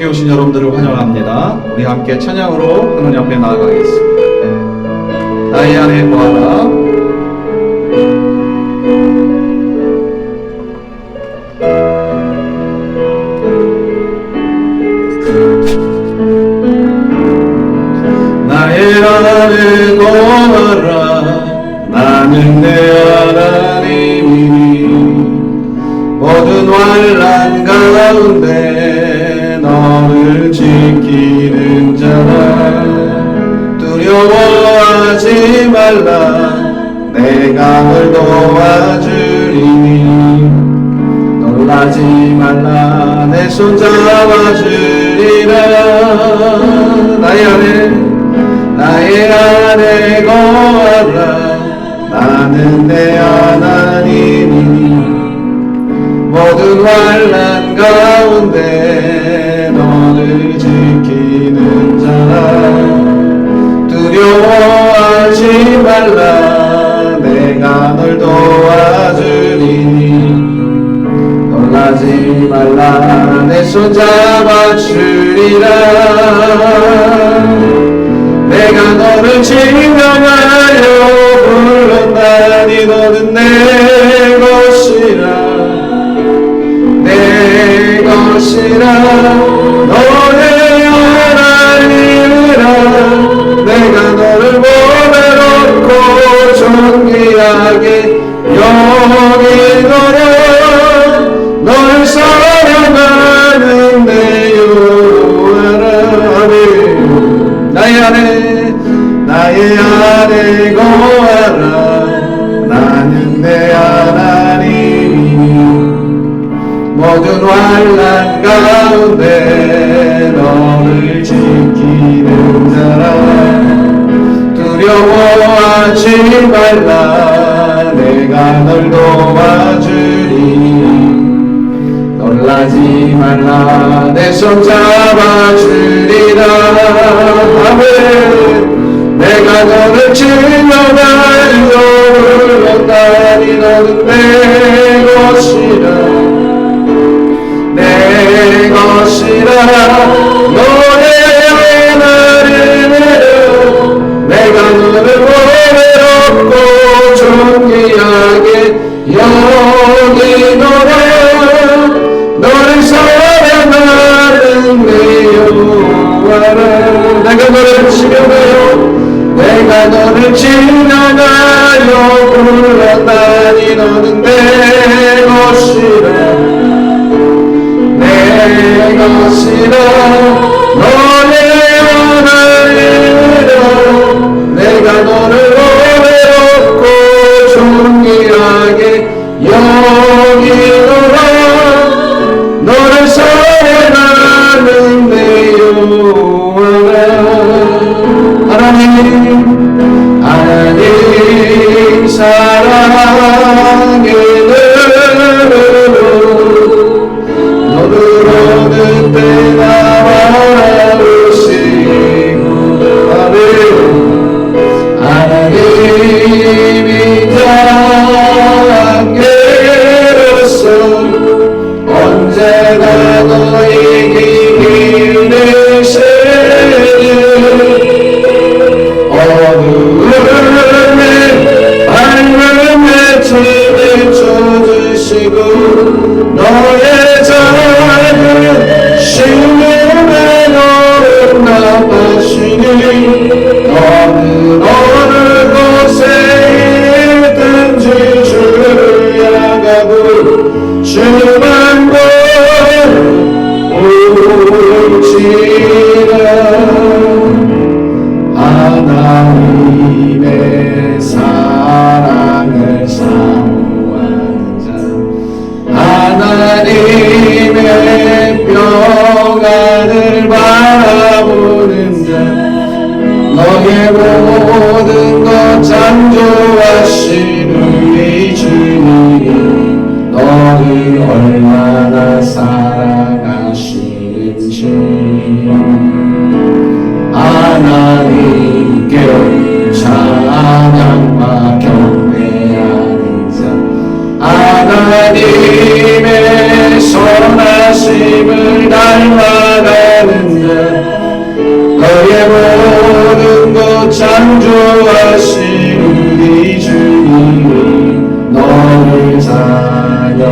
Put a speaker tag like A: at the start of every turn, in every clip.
A: 함께 오신 여러분들을 환영합니다. 우리 함께 찬양으로 하나님 앞에 나아가겠습니다. 나의 안에 거하라. 나의 안에 거하라. 나는 내 하나님이니 모든 환난 가운데 너를 지키는 자라. 두려워하지 말라. 내가 널 도와주리니 놀라지 말라. 내 손 잡아주리라. 나의 안에 거하라. 나는 내 하나님이니 모든 환난 가운데 너를 지키는 자라. 두려워하지 말라. 내가 널 도와주리니 놀라지 말라. 내 손 잡아주리라. 내가 너를 칭찬하여 불렀나니 너는 내 것이라. 내 것이라. 너의 하나님이라. 내가 너를 몸에 놓고 존귀하게 여기노라. 너를 사랑하는 내 여호와라. 나의 안에 거하라. 나는 내 하나님이니 모든 환난 가운데 너를 지키는 자라. 두려워하지 말라. 내가 널 도와주리니 놀라지 말라. 내 손 잡아주리라. 아멘. 내가 너를 칭찬하여 불렀나니 너는 내 것이라. 내 것이라. 너의 하나님이라. 내가 너를 몸에 놓고 존귀하게 여기노라. 너를 사랑하는 내 여호와라. 내가 너를 지켜내요. 내가 너를 칭찬하여 불렀나니 너는 내 것이라. 내 것이라. 너의 하나님이라. 내가 너를 몸에 놓고 존귀하게 여기노라. 너를 사랑하는 내 여호와라. 하나님 사랑의 눈으로 너를 오는 때 나와 오시고. 하나님이 관계로서 언제나 너에게 길을 세니 어두움에 밝음의 틀을 쳐주시고 너의 작은 심령에 너를 나타시니 어느 곳에 있든지 주를 향하고 주만 볼지라. 하나님의 사랑을 사모하는 자. 하나님의 평안을 바라보는 자. 너의 모든 것 창조하신 우리 주님이 너를 얼마나 사랑하시는지 하나님께 찬양과 경배하는 자. 하나님의 선하심을 날마다 나의 모든 것 창조하신 우리 주님이 너를 자녀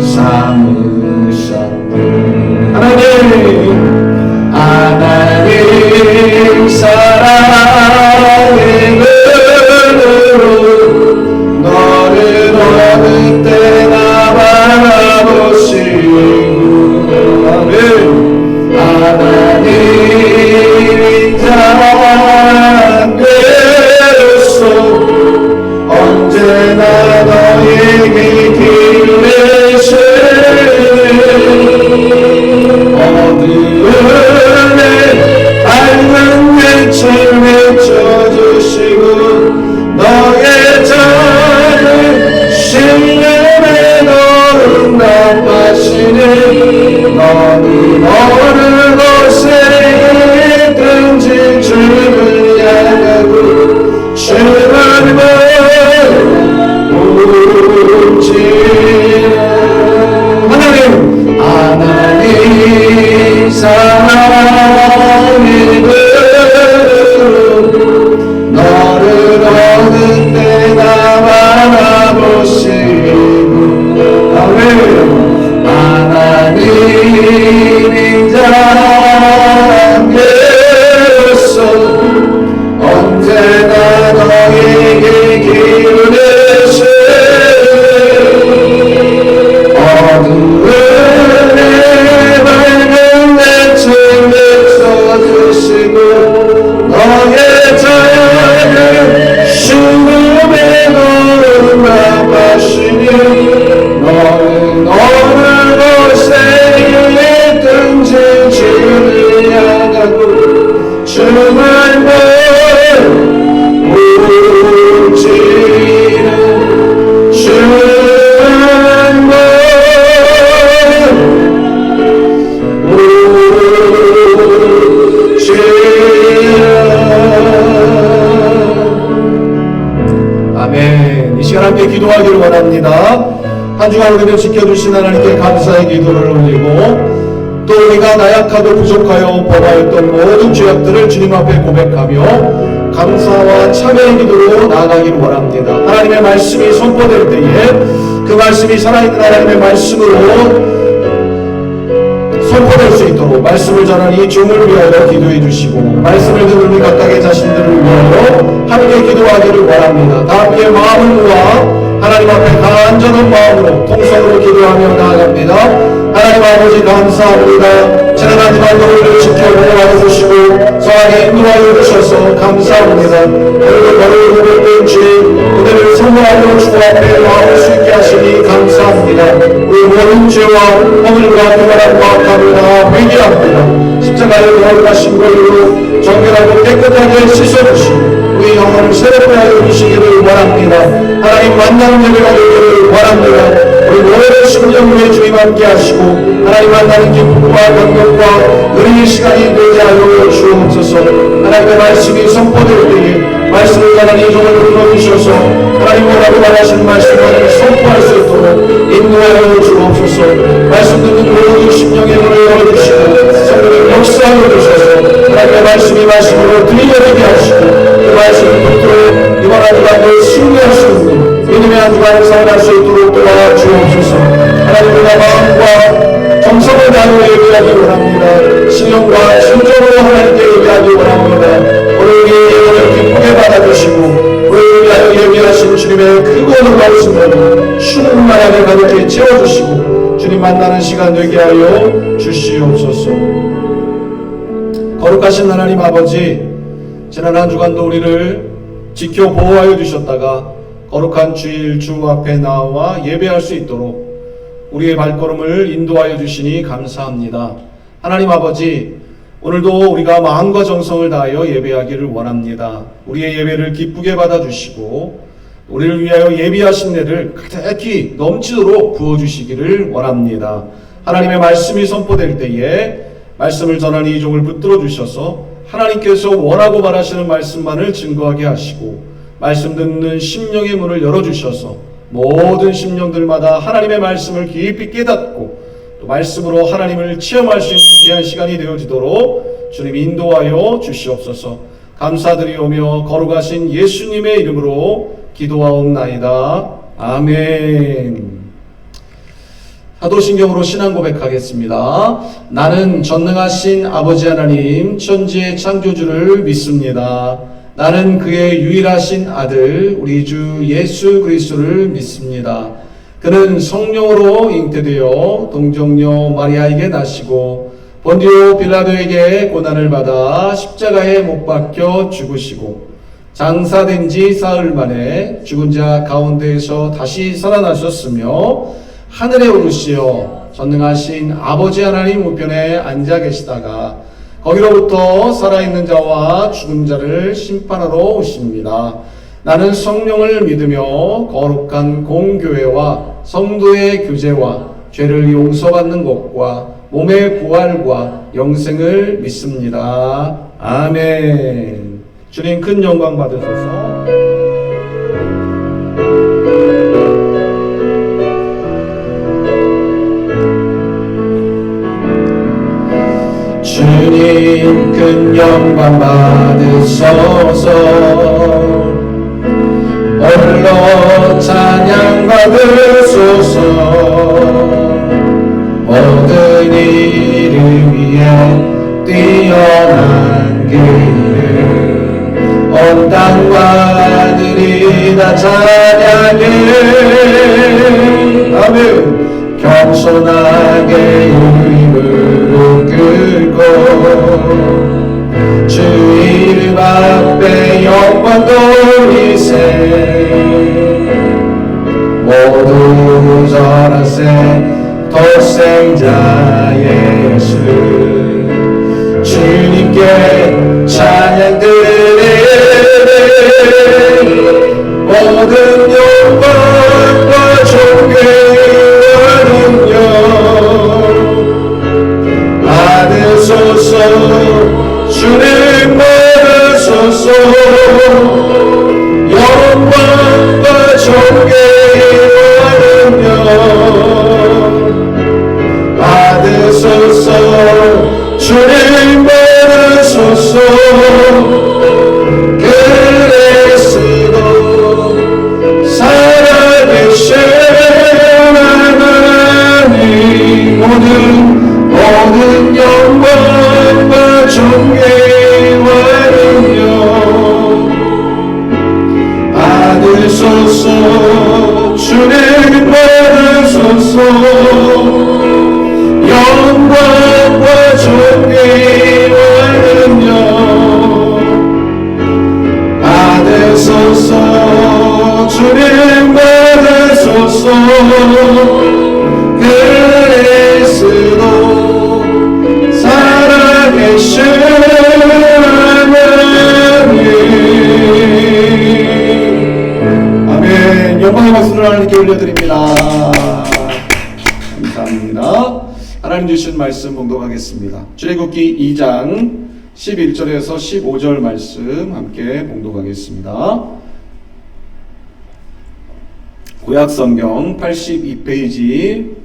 A: 삼으셨네. 하나님 사랑의 눈으로 너를 어느 때나 바라보시고 하나님 인자께서 언제나 너에게 길을 어두움에 밝은 빛을 비춰주시고 너의 작은 신념에 너를 나빠시니 너는 어느 곳에 있든지 주를 향하고 주를 묻지라. 하나님 사랑의 눈으로 너를 어느 때나 바라보시고 하나님 인자께서 언제나 너에게 기울이시 어두움에 밝은 빛을 비춰주시고 너의 작은 신음에 너를 나빠시니 너는 어느 곳에 있든지 주를 향하고 주를 묻지라. 주를 아멘. 이 시간 함께 기도하기를 원합니다. 한 주간 우리를 지켜주신 하나님께 감사의 기도를 올리고 또 우리가 나약하고 부족하여 범하였던 모든 죄악들을 주님 앞에 고백하며 감사와 참회의 기도로 나아가기를 원합니다. 하나님의 말씀이 선포될 때에 그 말씀이 살아있는 하나님의 말씀으로 선포될 수 있도록 말씀을 전하는 이 종을 위하여 기도해 주시고 말씀을 듣는 우리 각각의 자신들을 위하여 함께 기도하기를 원합니다. 다 함께 마음을 모아 하나님 앞에 간절한 마음으로 통성으로 기도하며 나아갑니다. 하나님 아버지 감사합니다. 지난 한 주간 우리를 지켜보호하여 주시고 성하게 인도하여 주셔서 감사합니다. 오늘도 너를 고백된 죄 그들을 선포하여 주 앞에 나올 수 있게 하시니 감사합니다. 우리 모든 죄와 허물과 교만한 마음을 다 회개합니다. 십자가에 돌아가신 걸로 정결하고 깨끗하게 씻어주시고 우리 영혼을 새롭게 하여 주시기를 원합니다. 하나님 만나는 예배가 되기를 원합니다. 우리 모든 심령 위에 주님 함께 하시고 하나님 만나는 기쁨과 감격과 은혜의 시간이 되게 하여 주옵소서. 하나님의 말씀이 선포될 때에 말씀을 전하는 이 종을 불러주셔서 하나님 뭐라고 말하시는 말씀을 선포할 수 있도록 인도하여 주옵소서. 말씀 듣는 모든 심령의 문을 열어주시고 성령의 역사하여 주셔서 하나님의 말씀이 말씀으로 들려지게 하시고 그 말씀을 붙들어 이번 한 주간을 승리할 수 있는 믿음의 한 주간을 살아갈 수 있도록 도와주옵소서. 하나님의 마음과 정성을 다하여 예배하기 원합니다. 신령과 진정으로 하나님께 예배하기 원합니다. 오늘 우리의 예배를 기쁘게 받아주시고 우리를 위하여 예배하신 주님의 크고 놀라우신 은혜를 충만하게 가득히 채워주시고 주님 만나는 시간 되게 하여 주시옵소서. 거룩하신 하나님 아버지, 지난 한 주간도 우리를 지켜 보호하여 주셨다가 거룩한 주일 주 앞에 나와 예배할 수 있도록 우리의 발걸음을 인도하여 주시니 감사합니다. 하나님 아버지, 오늘도 우리가 마음과 정성을 다하여 예배하기를 원합니다. 우리의 예배를 기쁘게 받아주시고 우리를 위하여 예비하신 내를 가득히 넘치도록 부어주시기를 원합니다. 하나님의 말씀이 선포될 때에 말씀을 전하는 이 종을 붙들어 주셔서 하나님께서 원하고 바라시는 말씀만을 증거하게 하시고 말씀 듣는 심령의 문을 열어주셔서 모든 심령들마다 하나님의 말씀을 깊이 깨닫고 또 말씀으로 하나님을 체험할 수 있는 귀한 시간이 되어지도록 주님 인도하여 주시옵소서. 감사드리오며 거룩하신 예수님의 이름으로 기도하옵나이다. 아멘. 사도신경으로 신앙 고백하겠습니다. 나는 전능하신 아버지 하나님 천지의 창조주를 믿습니다. 나는 그의 유일하신 아들 우리 주 예수 그리스도를 믿습니다. 그는 성령으로 잉태되어 동정녀 마리아에게 나시고 본디오 빌라도에게 고난을 받아 십자가에 못 박혀 죽으시고 장사된 지 사흘 만에 죽은 자 가운데에서 다시 살아나셨으며 하늘에 오르시어 전능하신 아버지 하나님 우편에 앉아 계시다가 거기로부터 살아있는 자와 죽은 자를 심판하러 오십니다. 나는 성령을 믿으며 거룩한 공교회와 성도의 교제와 죄를 용서받는 것과 몸의 부활과 영생을 믿습니다. 아멘. 주님 큰 영광 받으소서. 주님 큰 영광 받으소서. 홀로 찬양 받으소서. 모든 이름 위에 뛰어난 그 이름 온 땅과 하늘이 다 찬양해. 아멘. 겸손하게 의무를 끌고 주 이름 앞에 영광 돌리세. 모두 절하세. 독생자 예수 주님께 찬양 드리네. 모든 영광과 존귀와 능력 받으소서. 주님 받으소서. 영광과 존귀와 능력 받으소서. 주님 받으소서. 그리스도 살아계신 하나님 모든 영광과 존귀와 능력 받으소서. 주님 받으소서. 영광과 존귀와 능력 받으소서. 주님 받으소서. 그리스도 살아계신 하나님. 아멘. 영광의 박수를 하나님께 올려드립니다. 감사합니다. 하나님 주신 말씀 봉독하겠습니다. 출애굽기 2장 11절에서 15절 말씀 함께 봉독하겠습니다. 구약성경 82페이지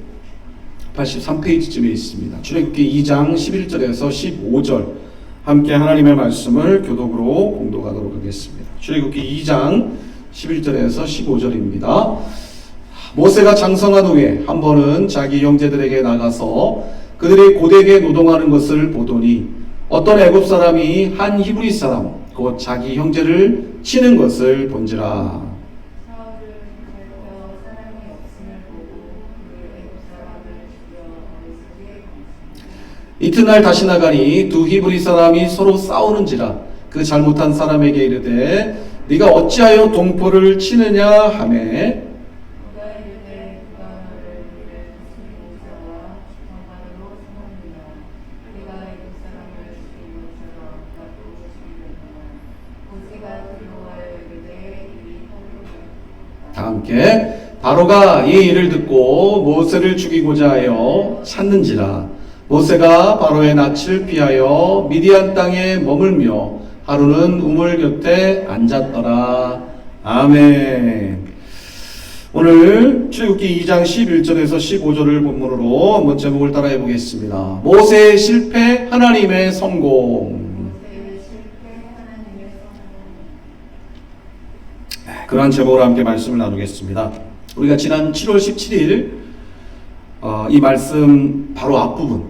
A: 83페이지쯤에 있습니다. 출애굽기 2장 11절에서 15절 함께 하나님의 말씀을 교독으로 봉독하도록 하겠습니다. 출애굽기 2장 11절에서 15절입니다. 모세가 장성한 후에 한 번은 자기 형제들에게 나가서 그들이 고되게 노동하는 것을 보더니 어떤 애굽 사람이 한 히브리 사람 곧 자기 형제를 치는 것을 본지라. 이튿날 다시 나가니 두 히브리 사람이 서로 싸우는지라. 그 잘못한 사람에게 이르되 네가 어찌하여 동포를 치느냐 하매 다 함께 바로가 이 일을 듣고 모세를 죽이고자 하여 찾는지라. 모세가 바로의 낯을 피하여 미디안 땅에 머물며 하루는 우물 곁에 앉았더라. 아멘. 오늘 출애굽기 2장 11절에서 15절을 본문으로 한번 제목을 따라해 보겠습니다. 모세의 실패, 하나님의 성공. 그러한 제목으로 함께 말씀을 나누겠습니다. 우리가 지난 7월 17일 이 말씀 바로 앞부분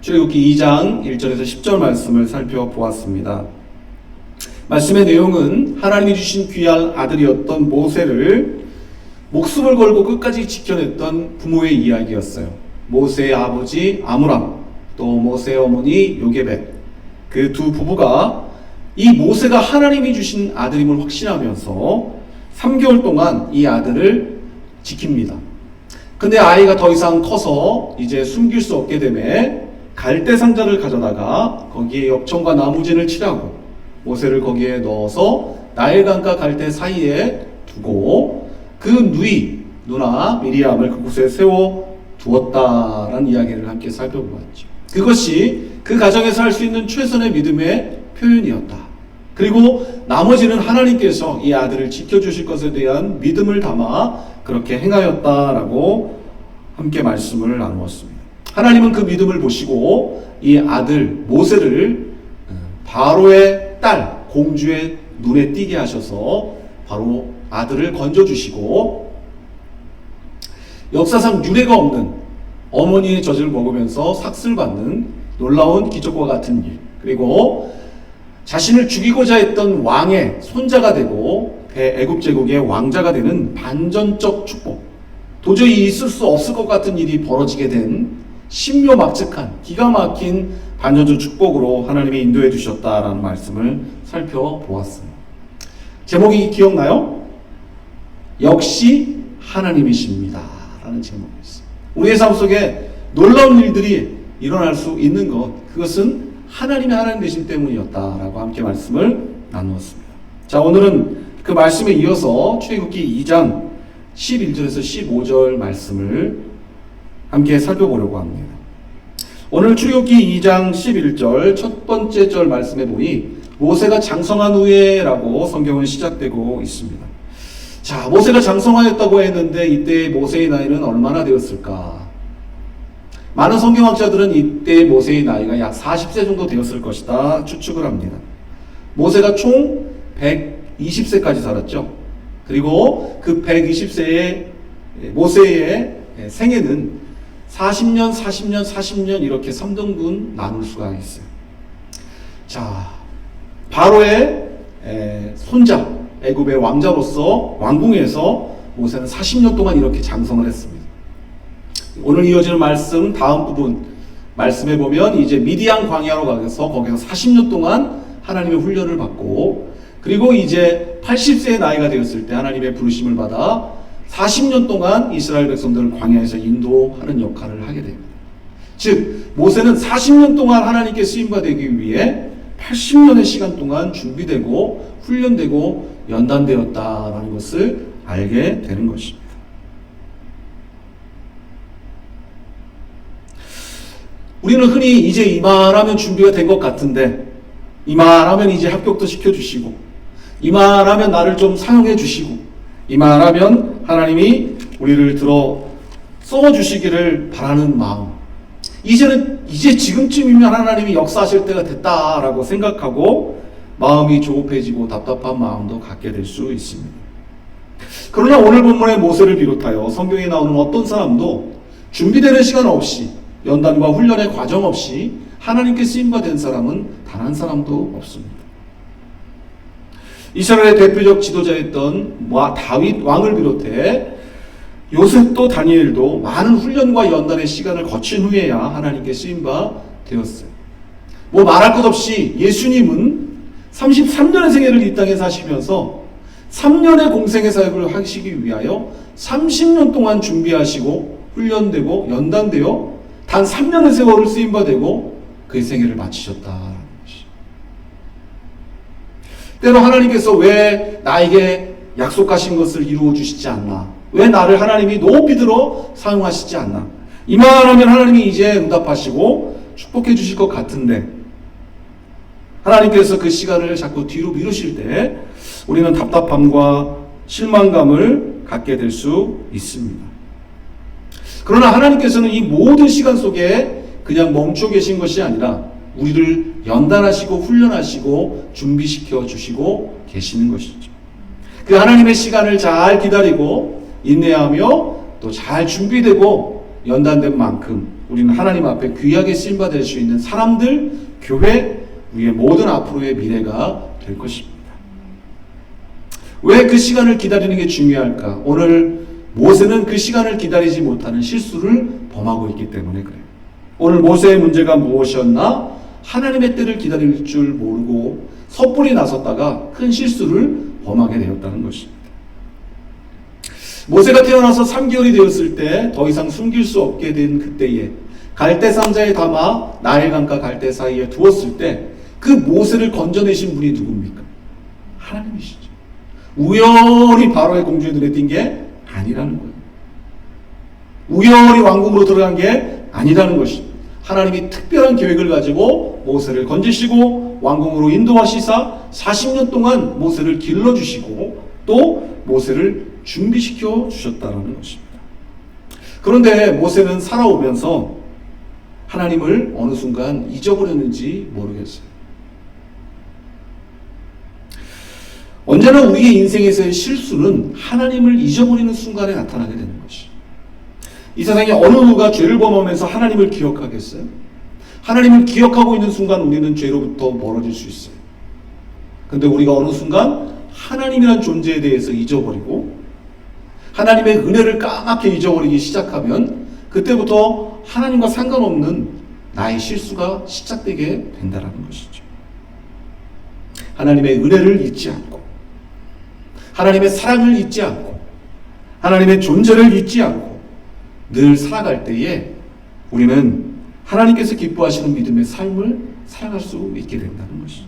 A: 출애굽기 2장 1절에서 10절 말씀을 살펴보았습니다. 말씀의 내용은 하나님이 주신 귀한 아들이었던 모세를 목숨을 걸고 끝까지 지켜냈던 부모의 이야기였어요. 모세의 아버지 아므람, 또 모세의 어머니 요게벳, 그 두 부부가 이 모세가 하나님이 주신 아들임을 확신하면서 3개월 동안 이 아들을 지킵니다. 근데 아이가 더 이상 커서 이제 숨길 수 없게 되매 갈대 상자를 가져다가 거기에 엽청과 나무진을 칠하고 모세를 거기에 넣어서 나일강과 갈대 사이에 두고 그 누나 미리암을 그곳에 세워 두었다라는 이야기를 함께 살펴보았죠. 그것이 그 가정에서 할 수 있는 최선의 믿음의 표현이었다. 그리고 나머지는 하나님께서 이 아들을 지켜주실 것에 대한 믿음을 담아 그렇게 행하였다라고 함께 말씀을 나누었습니다. 하나님은 그 믿음을 보시고 이 아들 모세를 바로의 딸 공주의 눈에 띄게 하셔서 바로 아들을 건져주시고 역사상 유례가 없는 어머니의 젖을 먹으면서 삭슬 받는 놀라운 기적과 같은 일, 그리고 자신을 죽이고자 했던 왕의 손자가 되고 애굽 제국의 왕자가 되는 반전적 축복, 도저히 있을 수 없을 것 같은 일이 벌어지게 된 신묘막측한 기가 막힌 반전적 축복으로 하나님이 인도해 주셨다라는 말씀을 살펴보았습니다. 제목이 기억나요? 역시 하나님이십니다 라는 제목이 있어요. 우리의 삶 속에 놀라운 일들이 일어날 수 있는 것, 그것은 하나님이 하나님 되신 때문이었다라고 함께 말씀을 나누었습니다. 자, 오늘은 그 말씀에 이어서 출애굽기 2장 11절에서 15절 말씀을 함께 살펴보려고 합니다. 오늘 출애굽기 2장 11절 첫 번째 절 말씀에 보니 모세가 장성한 후에라고 성경은 시작되고 있습니다. 자, 모세가 장성하였다고 했는데 이때 모세의 나이는 얼마나 되었을까? 많은 성경학자들은 이때 모세의 나이가 약 40세 정도 되었을 것이다 추측을 합니다. 모세가 총 120세까지 살았죠. 그리고 그 120세의 모세의 생애는 40년, 40년, 40년 이렇게 3등분 나눌 수가 있어요. 자, 바로의 손자, 애굽의 왕자로서 왕궁에서 모세는 40년 동안 이렇게 장성을 했습니다. 오늘 이어지는 말씀 다음 부분 말씀해 보면 이제 미디안 광야로 가서 거기서 40년 동안 하나님의 훈련을 받고, 그리고 이제 80세의 나이가 되었을 때 하나님의 부르심을 받아 40년 동안 이스라엘 백성들을 광야에서 인도하는 역할을 하게 됩니다. 즉 모세는 40년 동안 하나님께 쓰임받기 위해 80년의 시간 동안 준비되고 훈련되고 연단되었다라는 것을 알게 되는 것입니다. 우리는 흔히 이제 이만하면 준비가 된 것 같은데, 이만하면 이제 합격도 시켜주시고, 이만하면 나를 좀 사용해 주시고, 이만하면 하나님이 우리를 들어 써주시기를 바라는 마음, 이제 지금쯤이면 하나님이 역사하실 때가 됐다라고 생각하고 마음이 조급해지고 답답한 마음도 갖게 될 수 있습니다. 그러나 오늘 본문의 모세를 비롯하여 성경에 나오는 어떤 사람도 준비되는 시간 없이, 연단과 훈련의 과정 없이 하나님께 쓰임받은 사람은 단 한 사람도 없습니다. 이스라엘의 대표적 지도자였던 다윗 왕을 비롯해 요셉도 다니엘도 많은 훈련과 연단의 시간을 거친 후에야 하나님께 쓰임바 되었어요. 말할 것 없이 예수님은 33년의 생애를 이 땅에 사시면서 3년의 공생의 사역을 하시기 위하여 30년 동안 준비하시고 훈련되고 연단되어 단 3년의 세월을 쓰임받고 그의 생애를 마치셨다라는 것이. 때로 하나님께서 왜 나에게 약속하신 것을 이루어 주시지 않나? 왜 나를 하나님이 높이 들어 사용하시지 않나? 이만하면 하나님이 이제 응답하시고 축복해 주실 것 같은데 하나님께서 그 시간을 자꾸 뒤로 미루실 때 우리는 답답함과 실망감을 갖게 될 수 있습니다. 그러나 하나님께서는 이 모든 시간 속에 그냥 멈춰 계신 것이 아니라 우리를 연단하시고 훈련하시고 준비시켜 주시고 계시는 것이죠. 그 하나님의 시간을 잘 기다리고 인내하며 또 잘 준비되고 연단된 만큼 우리는 하나님 앞에 귀하게 쓰임받을 수 있는 사람들, 교회, 우리의 모든 앞으로의 미래가 될 것입니다. 왜 그 시간을 기다리는 게 중요할까? 오늘 모세는 그 시간을 기다리지 못하는 실수를 범하고 있기 때문에 그래요. 오늘 모세의 문제가 무엇이었나? 하나님의 때를 기다릴 줄 모르고 섣불리 나섰다가 큰 실수를 범하게 되었다는 것입니다. 모세가 태어나서 3개월이 되었을 때 더 이상 숨길 수 없게 된 그때에 갈대 상자에 담아 나일강과 갈대 사이에 두었을 때 그 모세를 건져내신 분이 누굽니까? 하나님이시죠. 우연히 바로의 공주의 눈에 띈 게 아니라는 거예요. 우연히 왕궁으로 들어간 게 아니라는 것입니다. 하나님이 특별한 계획을 가지고 모세를 건지시고 왕궁으로 인도하시사 40년 동안 모세를 길러주시고 또 모세를 준비시켜 주셨다는 것입니다. 그런데 모세는 살아오면서 하나님을 어느 순간 잊어버렸는지 모르겠어요. 언제나 우리의 인생에서의 실수는 하나님을 잊어버리는 순간에 나타나게 되는 것이죠. 이 세상에 어느 누가 죄를 범하면서 하나님을 기억하겠어요? 하나님을 기억하고 있는 순간 우리는 죄로부터 멀어질 수 있어요. 근데 우리가 어느 순간 하나님이란 존재에 대해서 잊어버리고 하나님의 은혜를 까맣게 잊어버리기 시작하면 그때부터 하나님과 상관없는 나의 실수가 시작되게 된다는 것이죠. 하나님의 은혜를 잊지 않고 하나님의 사랑을 잊지 않고 하나님의 존재를 잊지 않고 늘 살아갈 때에 우리는 하나님께서 기뻐하시는 믿음의 삶을 살아갈 수 있게 된다는 것이죠.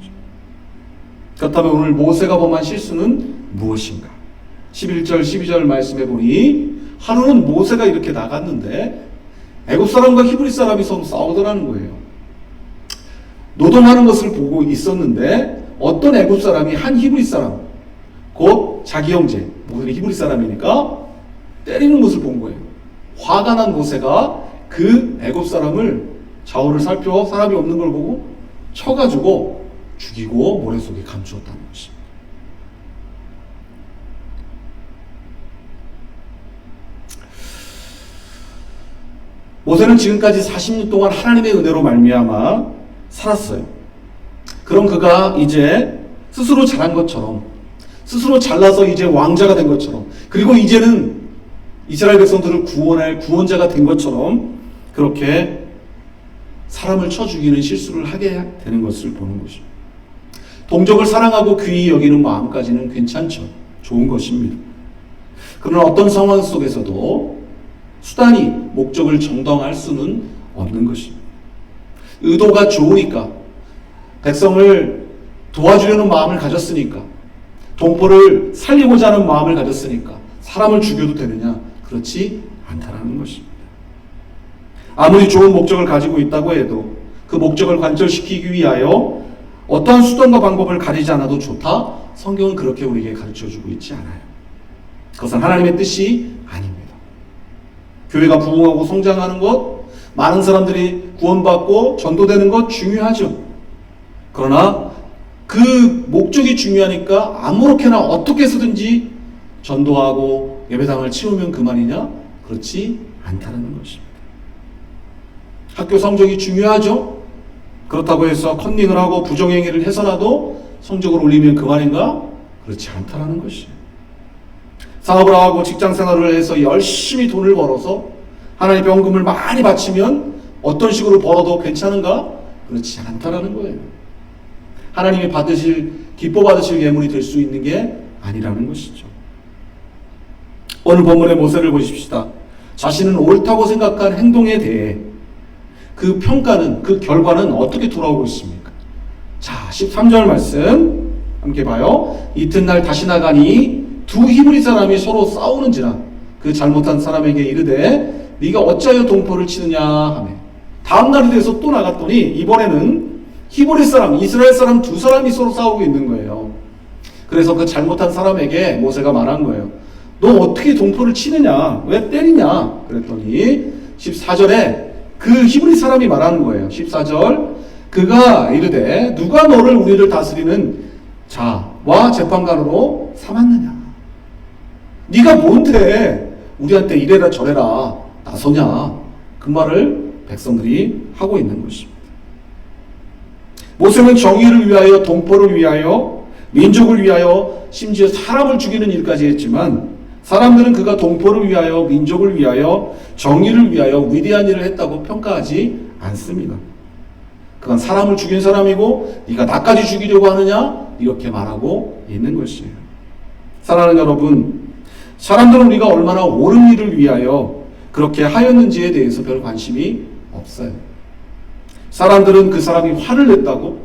A: 그렇다면 오늘 모세가 범한 실수는 무엇인가? 11절 12절 말씀해 보니 하루는 모세가 이렇게 나갔는데 애굽 사람과 히브리 사람이 서로 싸우더라는 거예요. 노동하는 것을 보고 있었는데 어떤 애굽 사람이 한 히브리 사람, 곧 자기 형제, 모세는 히브리 사람이니까 때리는 것을 본 거예요. 화가 난 모세가 그 애굽 사람을 좌우를 살펴 사람이 없는 걸 보고 쳐가지고 죽이고 모래 속에 감추었다는 것입니다. 모세는 지금까지 40년 동안 하나님의 은혜로 말미암아 살았어요. 그럼 그가 이제 스스로 잘한 것처럼, 스스로 잘나서 이제 왕자가 된 것처럼, 그리고 이제는 이스라엘 백성들을 구원할 구원자가 된 것처럼 그렇게 사람을 쳐 죽이는 실수를 하게 되는 것을 보는 것입니다. 동족을 사랑하고 귀히 여기는 마음까지는 괜찮죠. 좋은 것입니다. 그러나 어떤 상황 속에서도 수단이 목적을 정당할 수는 없는 것입니다. 의도가 좋으니까, 백성을 도와주려는 마음을 가졌으니까, 동포를 살리고자 하는 마음을 가졌으니까 사람을 죽여도 되느냐? 그렇지 않다라는 것입니다. 아무리 좋은 목적을 가지고 있다고 해도 그 목적을 관철시키기 위하여 어떠한 수단과 방법을 가리지 않아도 좋다? 성경은 그렇게 우리에게 가르쳐주고 있지 않아요. 그것은 하나님의 뜻이 아닙니다. 교회가 부흥하고 성장하는 것, 많은 사람들이 구원받고 전도되는 것 중요하죠. 그러나 그 목적이 중요하니까 아무렇게나 어떻게 해서든지 전도하고 예배당을 치우면 그만이냐? 그렇지 않다는 것입니다. 학교 성적이 중요하죠? 그렇다고 해서 컨닝을 하고 부정행위를 해서라도 성적을 올리면 그만인가? 그렇지 않다는 것이에요. 사업을 하고 직장생활을 해서 열심히 돈을 벌어서 하나님의 헌금을 많이 바치면 어떤 식으로 벌어도 괜찮은가? 그렇지 않다라는 거예요. 하나님이 기뻐 받으실 예물이 될 수 있는 게 아니라는 것이죠. 오늘 본문의 모세를 보십시다. 자신은 옳다고 생각한 행동에 대해 그 평가는, 그 결과는 어떻게 돌아오고 있습니까? 자, 13절 말씀 함께 봐요. 이튿날 다시 나가니 두 히브리 사람이 서로 싸우는지라 그 잘못한 사람에게 이르되 네가 어찌하여 동포를 치느냐 하매 다음 날이 돼서 또 나갔더니 이번에는 히브리 사람, 이스라엘 사람 두 사람이 서로 싸우고 있는 거예요. 그래서 그 잘못한 사람에게 모세가 말한 거예요. 너 어떻게 동포를 치느냐? 왜 때리냐? 그랬더니 14절에 그 히브리 사람이 말하는 거예요. 14절 그가 이르되 누가 너를 우리를 다스리는 자와 재판관으로 삼았느냐? 네가 뭔데 우리한테 이래라 저래라 나서냐? 그 말을 백성들이 하고 있는 것입니다. 모세는 정의를 위하여, 동포를 위하여, 민족을 위하여, 심지어 사람을 죽이는 일까지 했지만 사람들은 그가 동포를 위하여, 민족을 위하여, 정의를 위하여 위대한 일을 했다고 평가하지 않습니다. 그건 사람을 죽인 사람이고 네가 나까지 죽이려고 하느냐? 이렇게 말하고 있는 것이에요. 사랑하는 여러분, 사람들은 우리가 얼마나 옳은 일을 위하여 그렇게 하였는지에 대해서 별 관심이 없어요. 사람들은 그 사람이 화를 냈다고,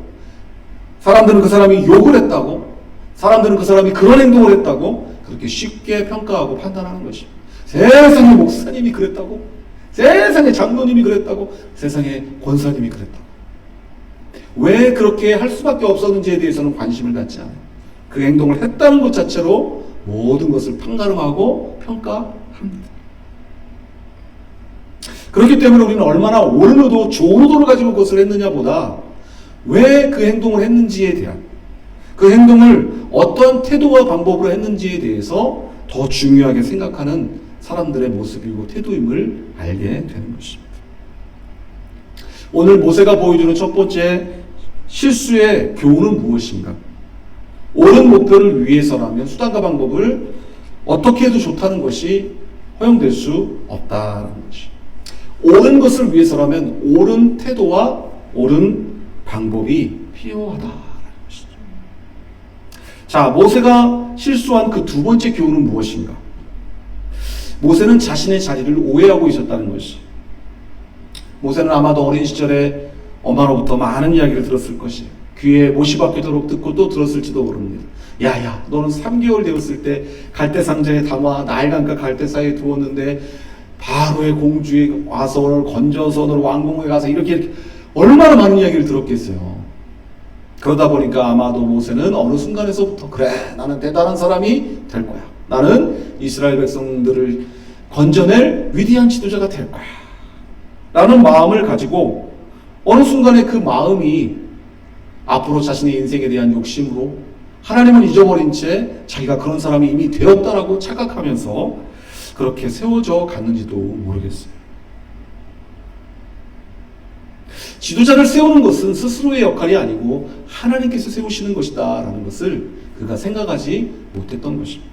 A: 사람들은 그 사람이 욕을 했다고, 사람들은 그 사람이 그런 행동을 했다고 그렇게 쉽게 평가하고 판단하는 것입니다. 세상에 목사님이 그랬다고, 세상에 장로님이 그랬다고, 세상에 권사님이 그랬다고. 왜 그렇게 할 수밖에 없었는지에 대해서는 관심을 갖지 않아요. 그 행동을 했다는 것 자체로 모든 것을 판가름하고 평가합니다. 그렇기 때문에 우리는 얼마나 옳은 의도, 좋은 의도를 가지고 그것을 했느냐보다 왜 그 행동을 했는지에 대한, 그 행동을 어떤 태도와 방법으로 했는지에 대해서 더 중요하게 생각하는 사람들의 모습이고 태도임을 알게 되는 것입니다. 오늘 모세가 보여주는 첫 번째 실수의 교훈은 무엇인가? 옳은 목표를 위해서라면 수단과 방법을 어떻게 해도 좋다는 것이 허용될 수 없다는 것이. 옳은 것을 위해서라면 옳은 태도와 옳은 방법이 필요하다는 것이죠. 자, 모세가 실수한 그 두 번째 교훈은 무엇인가? 모세는 자신의 자리를 오해하고 있었다는 것이. 모세는 아마도 어린 시절에 엄마로부터 많은 이야기를 들었을 것이에요. 귀에 못이 박히도록 듣고 또 들었을지도 모릅니다. 야야, 너는 3개월 되었을 때 갈대상자에 담아 나일강과 갈대 사이에 두었는데 바로의 공주에 와서 너를 건져서 너를 왕궁에 가서 이렇게 얼마나 많은 이야기를 들었겠어요. 그러다 보니까 아마도 모세는 어느 순간에서부터 그래, 나는 대단한 사람이 될 거야. 나는 이스라엘 백성들을 건져낼 위대한 지도자가 될 거야. 라는 마음을 가지고 어느 순간에 그 마음이 앞으로 자신의 인생에 대한 욕심으로 하나님을 잊어버린 채 자기가 그런 사람이 이미 되었다라고 착각하면서 그렇게 세워져 갔는지도 모르겠어요. 지도자를 세우는 것은 스스로의 역할이 아니고 하나님께서 세우시는 것이다 라는 것을 그가 생각하지 못했던 것입니다.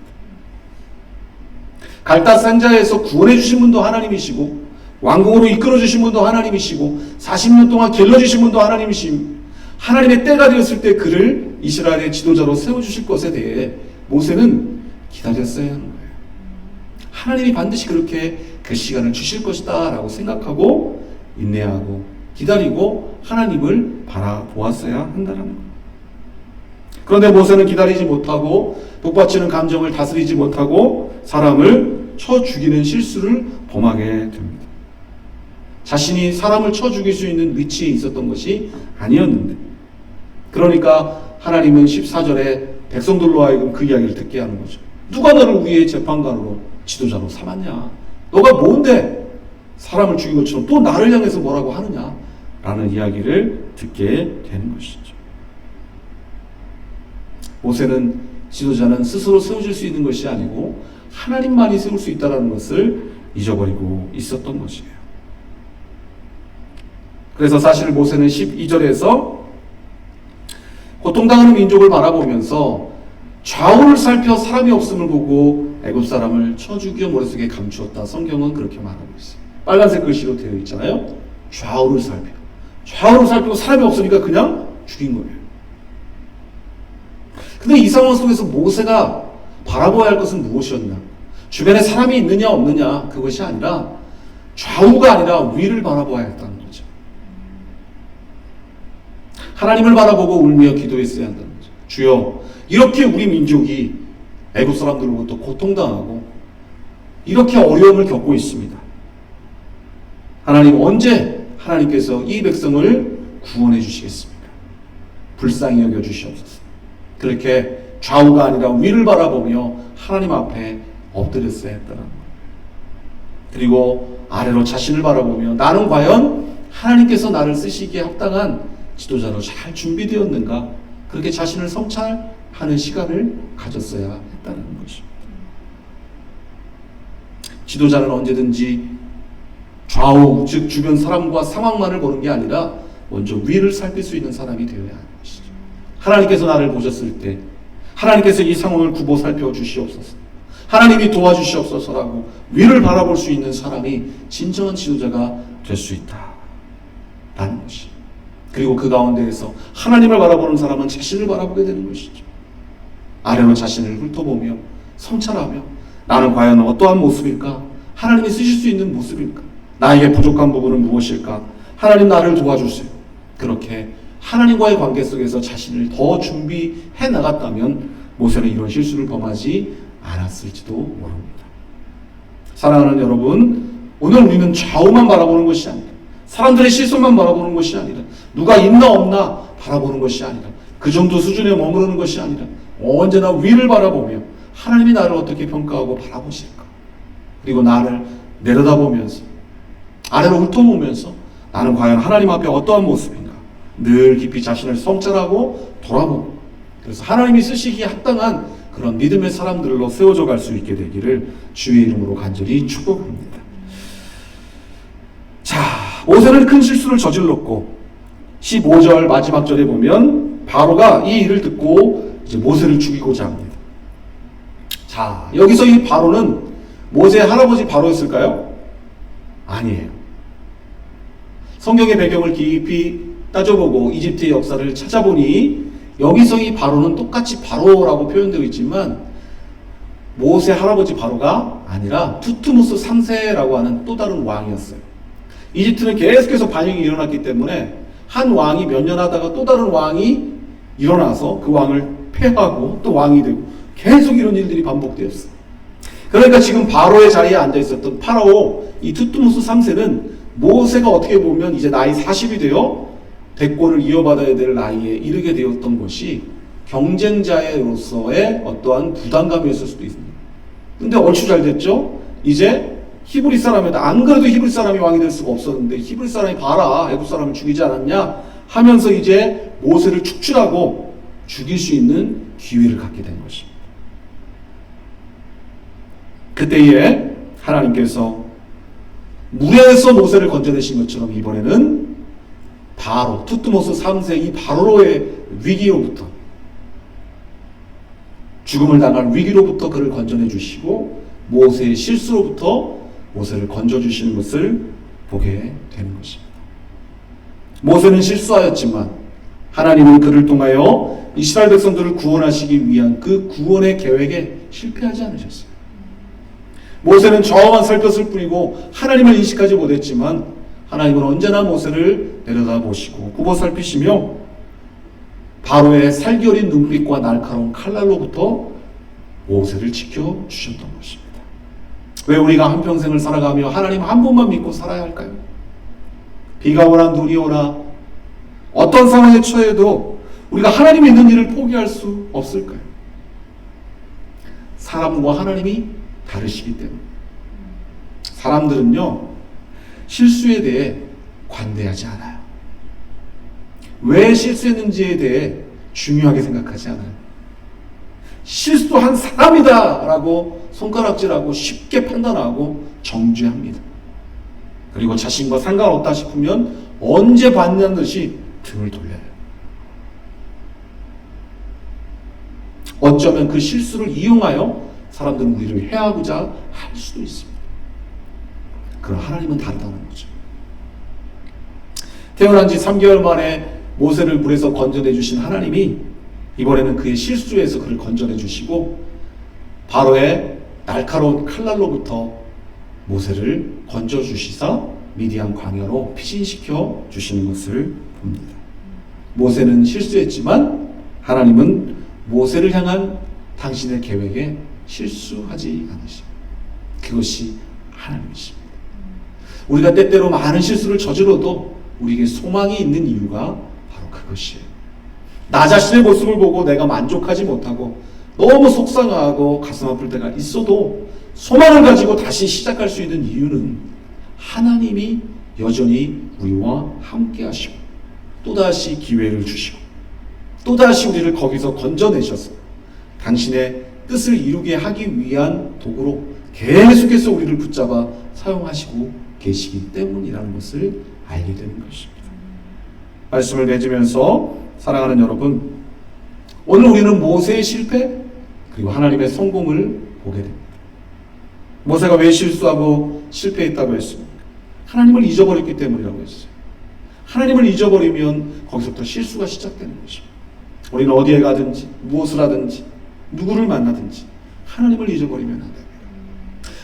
A: 갈대상자에서 구원해 주신 분도 하나님이시고 왕궁으로 이끌어 주신 분도 하나님이시고 40년 동안 길러주신 분도 하나님이시고 하나님의 때가 되었을 때 그를 이스라엘의 지도자로 세워주실 것에 대해 모세는 기다렸어야 하는 거예요. 하나님이 반드시 그렇게 그 시간을 주실 것이다 라고 생각하고 인내하고 기다리고 하나님을 바라보았어야 한다는 거예요. 그런데 모세는 기다리지 못하고 복받치는 감정을 다스리지 못하고 사람을 쳐 죽이는 실수를 범하게 됩니다. 자신이 사람을 쳐 죽일 수 있는 위치에 있었던 것이 아니었는데, 그러니까 하나님은 14절에 백성들로 하여금 그 이야기를 듣게 하는 거죠. 누가 너를 우리의 재판관으로 지도자로 삼았냐? 너가 뭔데 사람을 죽인 것처럼 또 나를 향해서 뭐라고 하느냐? 라는 이야기를 듣게 되는 것이죠. 모세는 지도자는 스스로 세워질 수 있는 것이 아니고 하나님만이 세울 수 있다는 것을 잊어버리고 있었던 것이에요. 그래서 사실 모세는 12절에서 고통당하는 민족을 바라보면서 좌우를 살펴 사람이 없음을 보고 애굽 사람을 쳐 죽여 머릿속에 감추었다. 성경은 그렇게 말하고 있어요. 빨간색 글씨로 되어 있잖아요. 좌우를 살펴. 좌우를 살피고 사람이 없으니까 그냥 죽인 거예요. 근데 이 상황 속에서 모세가 바라봐야 할 것은 무엇이었나? 주변에 사람이 있느냐 없느냐 그것이 아니라 좌우가 아니라 위를 바라봐야 했다는 거죠. 하나님을 바라보고 울며 기도했어야 한다는 거죠. 주여, 이렇게 우리 민족이 애굽 사람들로부터 고통당하고 이렇게 어려움을 겪고 있습니다. 하나님, 언제 하나님께서 이 백성을 구원해 주시겠습니까? 불쌍히 여겨 주시옵소서. 그렇게 좌우가 아니라 위를 바라보며 하나님 앞에 엎드렸어야 했다는 것. 그리고 아래로 자신을 바라보며 나는 과연 하나님께서 나를 쓰시기에 합당한 지도자로 잘 준비되었는가, 그렇게 자신을 성찰하는 시간을 가졌어야 했다는 것입니다. 지도자는 언제든지 좌우, 즉 주변 사람과 상황만을 보는 게 아니라 먼저 위를 살필 수 있는 사람이 되어야 하는 것이죠. 하나님께서 나를 보셨을 때 하나님께서 이 상황을 굽어 살펴주시옵소서, 하나님이 도와주시옵소서라고 위를 바라볼 수 있는 사람이 진정한 지도자가 될 수 있다라는 것이. 그리고 그 가운데에서 하나님을 바라보는 사람은 자신을 바라보게 되는 것이죠. 아래로 자신을 훑어보며 성찰하며 나는 과연 어떠한 모습일까? 하나님이 쓰실 수 있는 모습일까? 나에게 부족한 부분은 무엇일까? 하나님 나를 도와주세요. 그렇게 하나님과의 관계 속에서 자신을 더 준비해 나갔다면 모세는 이런 실수를 범하지 않았을지도 모릅니다. 사랑하는 여러분, 오늘 우리는 좌우만 바라보는 것이 아니라, 사람들의 시선만 바라보는 것이 아니라, 누가 있나 없나 바라보는 것이 아니라, 그 정도 수준에 머무르는 것이 아니라 언제나 위를 바라보며 하나님이 나를 어떻게 평가하고 바라보실까, 그리고 나를 내려다보면서 아래로 훑어보면서 나는 과연 하나님 앞에 어떠한 모습인가 늘 깊이 자신을 성찰하고 돌아보고, 그래서 하나님이 쓰시기에 합당한 그런 믿음의 사람들로 세워져 갈 수 있게 되기를 주의 이름으로 간절히 축복합니다. 자, 모세는 큰 실수를 저질렀고 15절 마지막 절에 보면 바로가 이 일을 듣고 이제 모세를 죽이고자 합니다. 자, 여기서 이 바로는 모세의 할아버지 바로였을까요? 아니에요. 성경의 배경을 깊이 따져보고 이집트의 역사를 찾아보니 여기서 이 바로는 똑같이 바로라고 표현되어 있지만 모세 할아버지 바로가 아니라 투트모스 3세라고 하는 또 다른 왕이었어요. 이집트는 계속해서 반역이 일어났기 때문에 한 왕이 몇 년 하다가 또 다른 왕이 일어나서 그 왕을 폐하고 또 왕이 되고 계속 이런 일들이 반복되었어요. 그러니까 지금 바로의 자리에 앉아 있었던 파라오 이 투트모스 3세는 모세가 어떻게 보면 이제 나이 40이 되어 대권을 이어받아야 될 나이에 이르게 되었던 것이 경쟁자로서의 어떠한 부담감이었을 수도 있습니다. 근데 얼추 잘 됐죠? 이제 히브리 사람이다. 안 그래도 히브리 사람이 왕이 될 수가 없었는데 히브리 사람이 봐라, 애굽 사람을 죽이지 않았냐 하면서 이제 모세를 축출하고 죽일 수 있는 기회를 갖게 된 것입니다. 그때에 하나님께서 물에서 모세를 건져내신 것처럼 이번에는 바로 투트모스 3세 이 바로의 위기로부터, 죽음을 당할 위기로부터 그를 건져내 주시고 모세의 실수로부터 모세를 건져 주시는 것을 보게 되는 것입니다. 모세는 실수하였지만 하나님은 그를 통하여 이스라엘 백성들을 구원하시기 위한 그 구원의 계획에 실패하지 않으셨어요. 모세는 저만 살폈을 뿐이고 하나님을 인식하지 못했지만 하나님은 언제나 모세를 내려다보시고 굽어 살피시며 바로의 살기 어린 눈빛과 날카로운 칼날로부터 모세를 지켜주셨던 것입니다. 왜 우리가 한평생을 살아가며 하나님 한 분만 믿고 살아야 할까요? 비가 오나 눈이 오나 어떤 상황에 처해도 우리가 하나님이 있는 일을 포기할 수 없을까요? 사람과 하나님이 다르시기 때문에. 사람들은요 실수에 대해 관대하지 않아요. 왜 실수했는지에 대해 중요하게 생각하지 않아요. 실수한 사람이다 라고 손가락질하고 쉽게 판단하고 정죄합니다. 그리고 자신과 상관없다 싶으면 언제 봤냐는 듯이 등을 돌려요. 어쩌면 그 실수를 이용하여 사람들은 우리를 해하고자 할 수도 있습니다. 그러나 하나님은 다르다는 거죠. 태어난 지 3개월 만에 모세를 물에서 건져내 주신 하나님이 이번에는 그의 실수에서 그를 건져내 주시고 바로의 날카로운 칼날로부터 모세를 건져 주시사 미디안 광야로 피신시켜 주시는 것을 봅니다. 모세는 실수했지만 하나님은 모세를 향한 당신의 계획에 실수하지 않으십니다. 그것이 하나님이십니다. 우리가 때때로 많은 실수를 저질러도 우리에게 소망이 있는 이유가 바로 그것이에요. 나 자신의 모습을 보고 내가 만족하지 못하고 너무 속상하고 가슴 아플 때가 있어도 소망을 가지고 다시 시작할 수 있는 이유는 하나님이 여전히 우리와 함께 하시고 또다시 기회를 주시고 또다시 우리를 거기서 건져내셔서 당신의 뜻을 이루게 하기 위한 도구로 계속해서 우리를 붙잡아 사용하시고 계시기 때문이라는 것을 알게 되는 것입니다. 말씀을 맺으면서 사랑하는 여러분, 오늘 우리는 모세의 실패 그리고 하나님의 성공을 보게 됩니다. 모세가 왜 실수하고 실패했다고 했습니까? 하나님을 잊어버렸기 때문이라고 했어요. 하나님을 잊어버리면 거기서부터 실수가 시작되는 것입니다. 우리는 어디에 가든지 무엇을 하든지 누구를 만나든지 하나님을 잊어버리면 안 됩니다.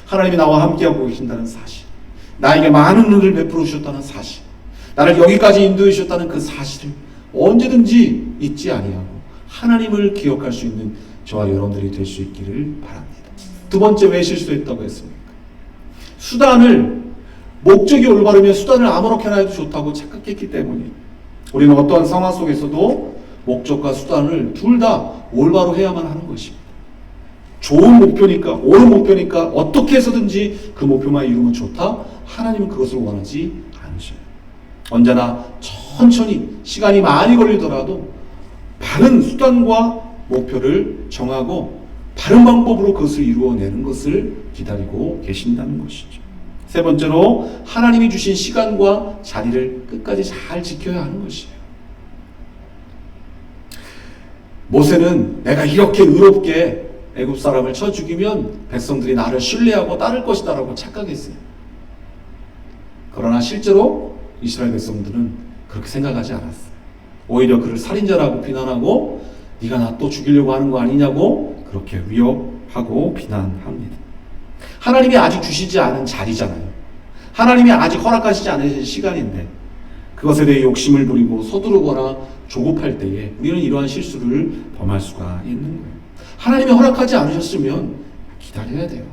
A: 하나님이 나와 함께하고 계신다는 사실, 나에게 많은 은혜를 베풀어 주셨다는 사실, 나를 여기까지 인도해 주셨다는 그 사실을 언제든지 잊지 아니하고 하나님을 기억할 수 있는 저와 여러분들이 될 수 있기를 바랍니다. 두 번째, 왜 실수했다고 했습니까? 수단을, 목적이 올바르면 수단을 아무렇게나 해도 좋다고 착각했기 때문이에요. 우리는 어떠한 상황 속에서도 목적과 수단을 둘 다 올바로 해야만 하는 것입니다. 좋은 목표니까, 옳은 목표니까 어떻게 해서든지 그 목표만 이루면 좋다? 하나님은 그것을 원하지 않으셔요. 언제나 천천히 시간이 많이 걸리더라도 바른 수단과 목표를 정하고 바른 방법으로 그것을 이루어내는 것을 기다리고 계신다는 것이죠. 세 번째로, 하나님이 주신 시간과 자리를 끝까지 잘 지켜야 하는 것이에요. 모세는 내가 이렇게 의롭게 애굽 사람을 쳐 죽이면 백성들이 나를 신뢰하고 따를 것이다 라고 착각했어요. 그러나 실제로 이스라엘 백성들은 그렇게 생각하지 않았어요. 오히려 그를 살인자라고 비난하고 네가 나 또 죽이려고 하는 거 아니냐고 그렇게 위협하고 비난합니다. 하나님이 아직 주시지 않은 자리잖아요. 하나님이 아직 허락하시지 않으신 시간인데 그것에 대해 욕심을 부리고 서두르거나 조급할 때에 우리는 이러한 실수를 범할 수가 있는 거예요. 하나님이 허락하지 않으셨으면 기다려야 돼요.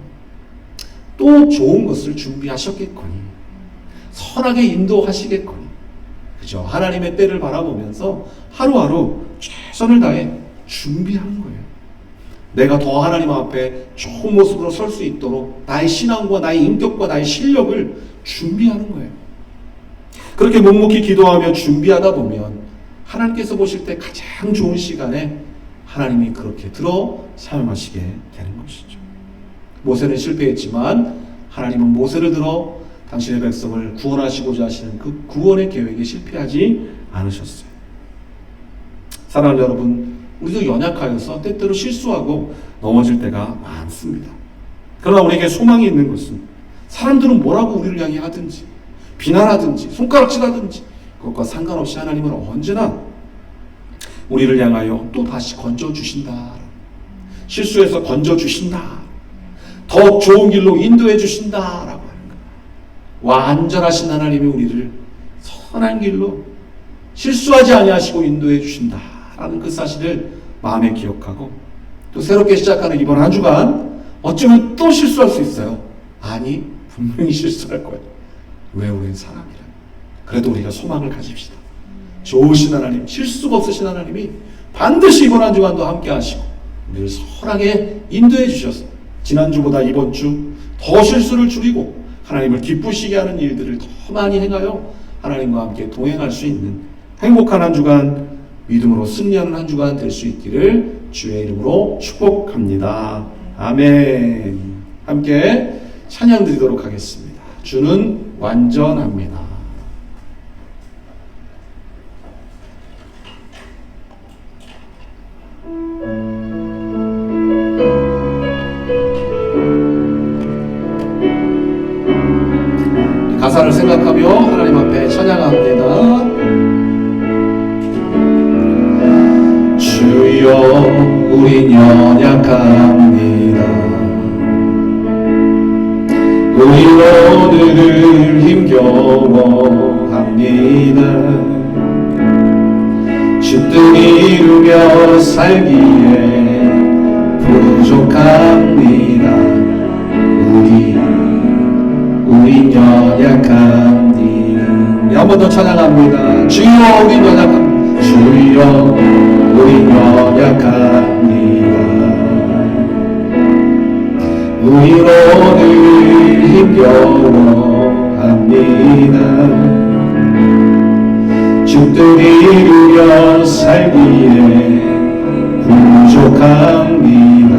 A: 또 좋은 것을 준비하셨겠거니, 선하게 인도하시겠거니, 그죠? 하나님의 때를 바라보면서 하루하루 최선을 다해 준비하는 거예요. 내가 더 하나님 앞에 좋은 모습으로 설 수 있도록 나의 신앙과 나의 인격과 나의 실력을 준비하는 거예요. 그렇게 묵묵히 기도하며 준비하다 보면 하나님께서 보실 때 가장 좋은 시간에 하나님이 그렇게 들어 사용하시게 되는 것이죠. 모세는 실패했지만 하나님은 모세를 들어 당신의 백성을 구원하시고자 하시는 그 구원의 계획에 실패하지 않으셨어요. 사랑하는 여러분, 우리도 연약하여서 때때로 실수하고 넘어질 때가 많습니다. 그러나 우리에게 소망이 있는 것은 사람들은 뭐라고 우리를 향해 하든지 비난하든지 손가락질하든지 그것과 상관없이 하나님은 언제나 우리를 향하여 또 다시 건져주신다. 실수해서 건져주신다. 더 좋은 길로 인도해 주신다라고 하는 거예요. 완전하신 하나님이 우리를 선한 길로 실수하지 아니하시고 인도해 주신다라는 그 사실을 마음에 기억하고 또 새롭게 시작하는 이번 한 주간 어쩌면 또 실수할 수 있어요. 아니, 분명히 실수할 거예요. 왜? 우리는 사람이라. 그래도 우리가 소망을 가집시다. 좋으신 하나님, 실수가 없으신 하나님이 반드시 이번 한 주간도 함께 하시고 우리를 선하게 인도해 주셔서 지난주보다 이번 주 더 실수를 줄이고 하나님을 기쁘시게 하는 일들을 더 많이 행하여 하나님과 함께 동행할 수 있는 행복한 한 주간, 믿음으로 승리하는 한 주간 될 수 있기를 주의 이름으로 축복합니다. 아멘. 함께 찬양 드리도록 하겠습니다. 주는 완전합니다. 가사를 생각하며 하나님 앞에 찬양합니다. 주여, 우린 연약합니다. 우린 오늘을 힘겨워합니다. 주 뜻 이루며 살기에 부족합니다. 우린 연약합니다. 한 번 더 찬양합니다. 주여, 우린 연약합니다. 주여, 우린 연약합니다. 우리로 두려워합니다. 주 뜻 이루려 살기에 부족합니다.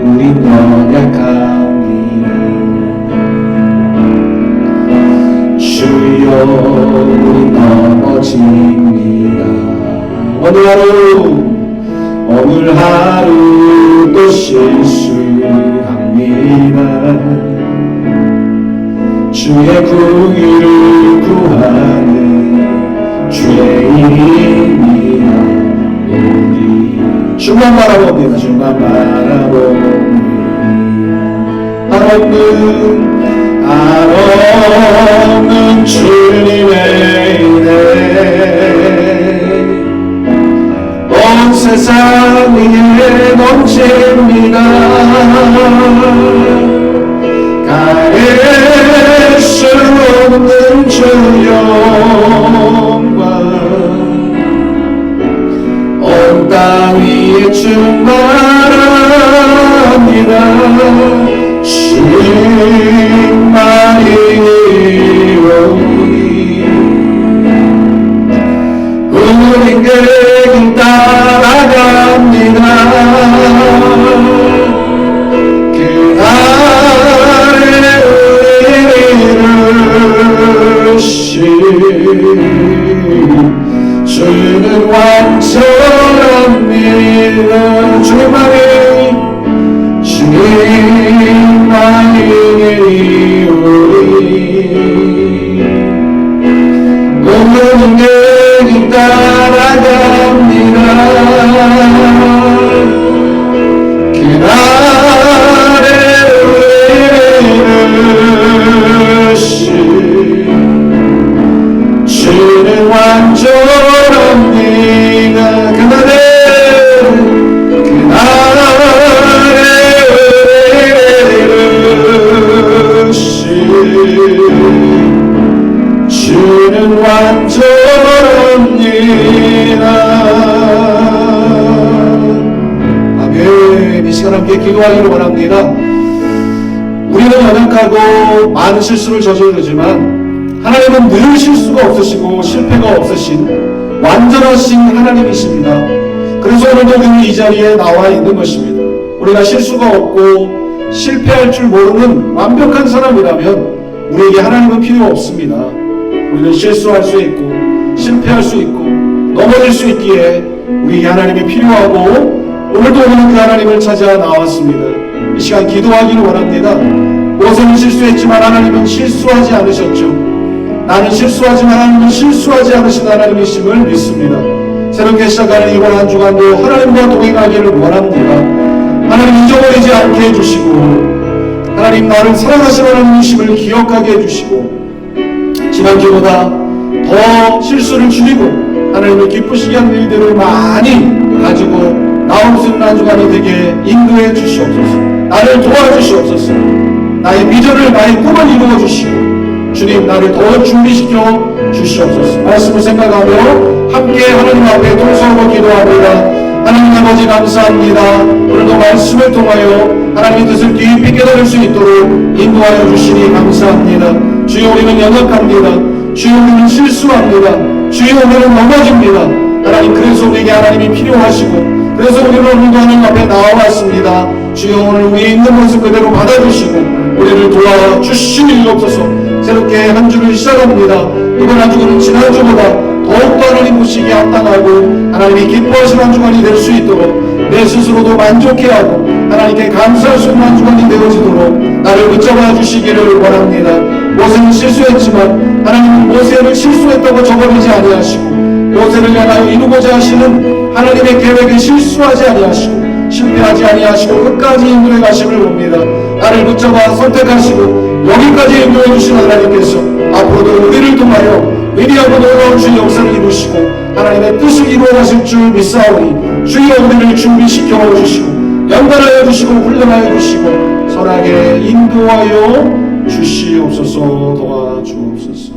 A: 우린 연약합니다. 주여 우린 넘어집니다. 오늘 하루도 실수합니다. 주의 궁유를 구하는 죄인입니다. 우리 주만 바라봅니다. 주만 바라봅니다. 한없는 주님의 은혜 온 세상 위에 넘칩니다. 가릴 수 없는 주 영광 온 땅 위에 충만합니다. 주님만이 우리 그 따라갑니다. 그날의 이루신 주는 완전합니다. 주님만이 오늘은 내게 따라갑니다. 그날의 이루신 주는 완전합니다. 그날의 주는 완전합니다. 아멘. 이 시간 함께 기도하기를 원합니다. 우리는 연약하고 많은 실수를 저지르지만 하나님은 늘 실수가 없으시고 실패가 없으신 완전하신 하나님이십니다. 그래서 오늘도 우리는 이 자리에 나와 있는 것입니다. 우리가 실수가 없고 실패할 줄 모르는 완벽한 사람이라면 우리에게 하나님은 필요 없습니다. 우리는 실수할 수 있고 실패할 수 있고 넘어질 수 있기에 우리에게 하나님이 필요하고 오늘도 우리는 그 하나님을 찾아 나왔습니다. 이 시간 기도하기를 원합니다. 모세는 실수했지만 하나님은 실수하지 않으셨죠. 나는 실수하지만 하나님은 실수하지 않으신 하나님이심을 믿습니다. 새롭게 시작하는 이번 한 주간도 하나님과 동행하기를 원합니다. 하나님 잊어버리지 않게 해주시고 하나님 나를 사랑하시는 하나님이심을 기억하게 해주시고 지난주보다 더 실수를 줄이고 하나님을 기쁘시게 하는 일들을 많이 가지고 나올 수 있는 한 주간이 되게 인도해 주시옵소서. 나를 도와주시옵소서. 나의 비전을 나의 꿈을 이루어 주시고 주님 나를 더 준비시켜 주시옵소서. 말씀을 생각하며 함께 하나님 앞에 동서로 기도합니다. 하나님 아버지 감사합니다. 오늘도 말씀을 통하여 하나님의 뜻을 깊이 깨달을 수 있도록 인도하여 주시니 감사합니다. 주여 우리는 연약합니다. 주여 우리는 실수합니다. 주여 우리는 넘어집니다. 하나님 그래서 우리에게 하나님이 필요하시고 그래서 우리는 오늘도 하나님 앞에 나와왔습니다. 주여 오늘 우리 있는 모습 그대로 받아주시고 우리를 도와주시옵소서. 새롭게 한 주를 시작합니다. 이번 한 주는 지난주보다 더욱더 하나님 보시기에 합당하고 하나님이 기뻐하시는 한 주간이 될 수 있도록 내 스스로도 만족해하고 하나님께 감사할 수 있는 한 주간이 되어지도록 나를 붙잡아 주시기를 원합니다. 모세는 실수했지만 하나님은 모세를 실수했다고 저버리지 아니하시고 모세를 향하여 이루고자 하시는 하나님의 계획에 실수하지 아니하시고 실패하지 아니하시고 끝까지 인도해 가심을 봅니다. 나를 붙잡아 선택하시고 여기까지 인도해 주신 하나님께서 앞으로도 우리를 통하여 위대하고 놀라운 주의 역사를 이루시고 하나님의 뜻을 이루어 가실 줄 믿사오니 주의 우리를 준비시켜 주시고 연단하여 주시고 훈련하여 주시고 선하게 인도하여 주시옵소서. 도와주옵소서.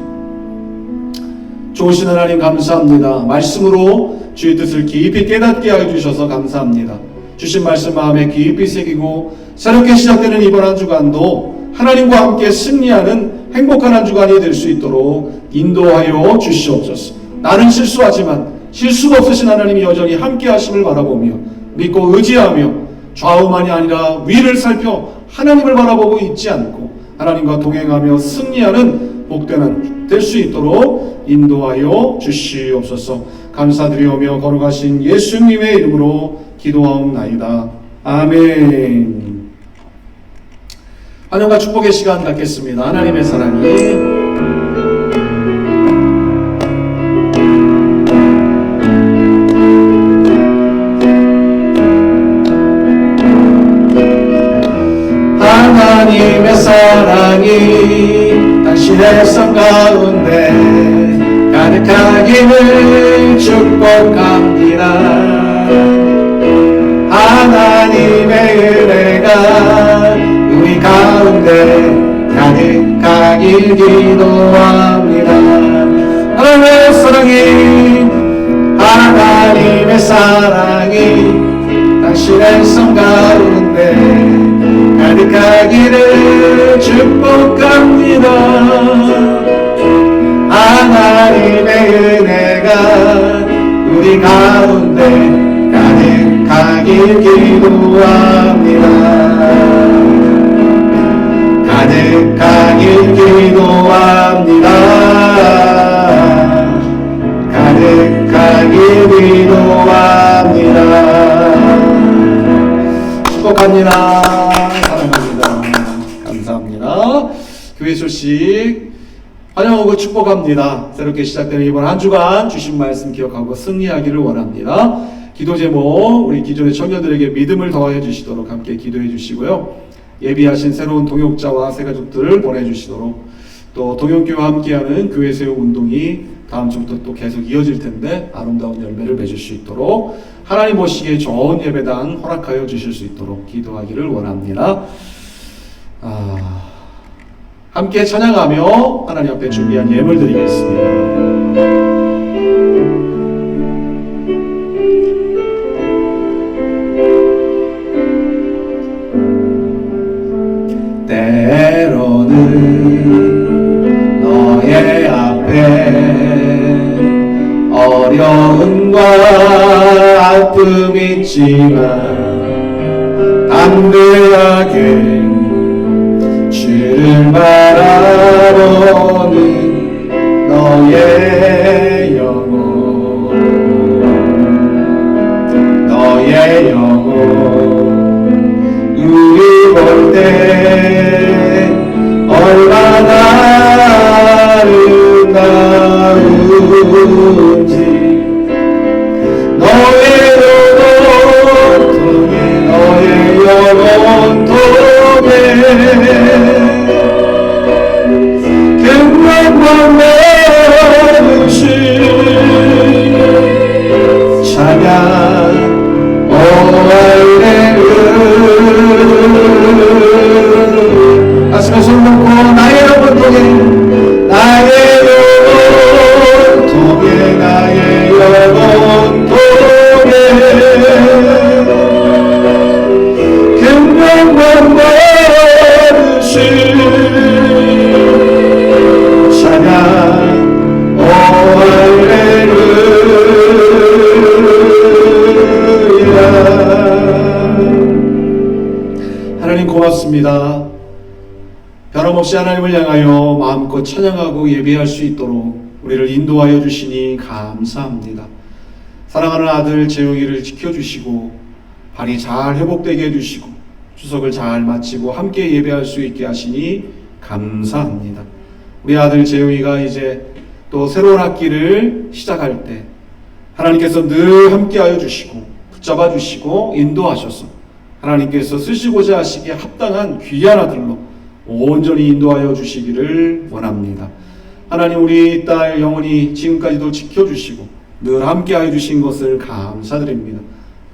A: 좋으신 하나님 감사합니다. 말씀으로 주의 뜻을 깊이 깨닫게 하여 주셔서 감사합니다. 주신 말씀 마음에 깊이 새기고 새롭게 시작되는 이번 한 주간도 하나님과 함께 승리하는 행복한 한 주간이 될 수 있도록 인도하여 주시옵소서. 나는 실수하지만 실수가 없으신 하나님이 여전히 함께 하심을 바라보며 믿고 의지하며 좌우만이 아니라 위를 살펴 하나님을 바라보고 있지 않고 하나님과 동행하며 승리하는 복된 한 주 될 수 있도록 인도하여 주시옵소서. 감사드리오며 거룩하신 예수님의 이름으로 기도하옵나이다. 아멘. 환영과 축복의 시간 갖겠습니다. 하나님의 사랑이 하나님의 사랑이 당신의 삶 가운데 가득하기를 축복합니다. 하나님의 은혜가 우리 가운데 가득하길 기도합니다. 하나님의 사랑이 당신의 삶 가운데 가득하기를 축복합니다. 하나님의 은혜가 우리 가운데 가득하길 기도합니다. 가득하길 기도합니다. 가득하길 기도합니다. 축복합니다. 감사합니다. 교회 소식 환영하고 축복합니다. 새롭게 시작되는 이번 한 주간 주신 말씀 기억하고 승리하기를 원합니다. 기도 제목 우리 기존의 청년들에게 믿음을 더하여 주시도록 함께 기도해 주시고요. 예비하신 새로운 동역자와 새가족들을 보내주시도록 또 동역교회와 함께하는 교회 세움 운동이 다음 주부터 또 계속 이어질 텐데 아름다운 열매를 맺을 수 있도록 하나님 보시기에 좋은 예배당 허락하여 주실 수 있도록 기도하기를 원합니다. 함께 찬양하며 하나님 앞에 준비한 예물 드리겠습니다. 때로는 너의 앞에 어려움과 아픔 있지만 담대하게 주를 바라보는 너의 영혼 우리 볼 때 얼마나 아름다운지 너의 영혼 통해 금방과 메우신 찬양 오 할렐루야. 가슴에 손 놓고 나의 영혼 통해 나의 영혼 통해 나의 영혼 통해 금방과 메우신 찬양 오 할렐루야. 하나님 고맙습니다. 변함없이 하나님을 향하여 마음껏 찬양하고 예배할 수 있도록 우리를 인도하여 주시니 감사합니다. 사랑하는 아들 재용이를 지켜주시고 발이 잘 회복되게 해주시고 추석을 잘 마치고 함께 예배할 수 있게 하시니 감사합니다. 우리 아들 재용이가 이제 또 새로운 학기를 시작할 때 하나님께서 늘 함께하여 주시고 붙잡아 주시고 인도하셔서 하나님께서 쓰시고자 하시기에 합당한 귀한 아들로 온전히 인도하여 주시기를 원합니다. 하나님 우리 딸 영원히 지금까지도 지켜주시고 늘 함께하여 주신 것을 감사드립니다.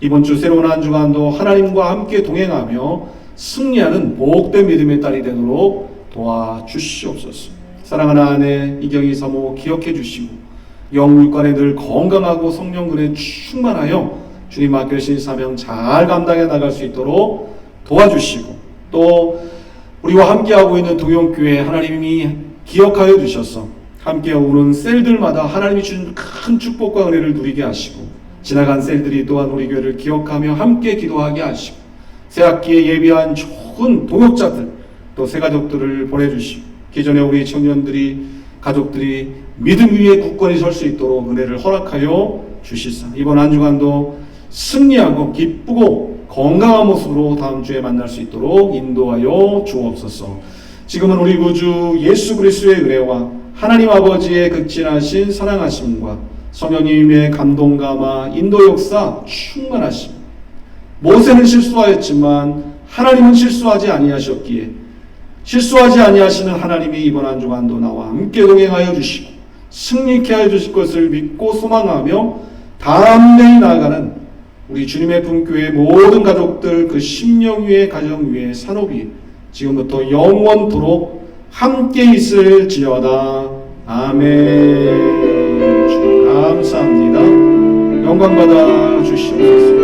A: 이번 주 새로운 한 주간도 하나님과 함께 동행하며 승리하는 복된 믿음의 딸이 되도록 도와주시옵소서. 사랑하는 아내 이경희 사모 기억해 주시고 영물관에 늘 건강하고 성령근에 충만하여 주님 맡겨주신 사명 잘 감당해 나갈 수 있도록 도와주시고, 또 우리와 함께하고 있는 동영교회 하나님이 기억하여 주셔서 함께 오는 셀들마다 하나님이 주신 큰 축복과 은혜를 누리게 하시고, 지나간 셀들이 또한 우리 교회를 기억하며 함께 기도하게 하시고, 새학기에 예비한 좋은 동역자들 또 새가족들을 보내주시고, 기존에 우리 청년들이 가족들이 믿음 위에 굳건히 설 수 있도록 은혜를 허락하여 주시사 이번 한 주간도 승리하고 기쁘고 건강한 모습으로 다음 주에 만날 수 있도록 인도하여 주옵소서. 지금은 우리 구주 예수 그리스도의 은혜와 하나님 아버지의 극진하신 사랑하심과 성령님의 감동감화 인도 역사 충만하심, 모세는 실수하였지만 하나님은 실수하지 아니하셨기에 실수하지 아니하시는 하나님이 이번 한 주간도 나와 함께 동행하여 주시고 승리케 하여 주실 것을 믿고 소망하며 담대히 나아가는 우리 주님의 품교회 모든 가족들, 그 심령 위에 가정 위에 산업 위에 지금부터 영원토록 함께 있을지어다. 아멘. 주 감사합니다. 영광 받아 주시옵소서.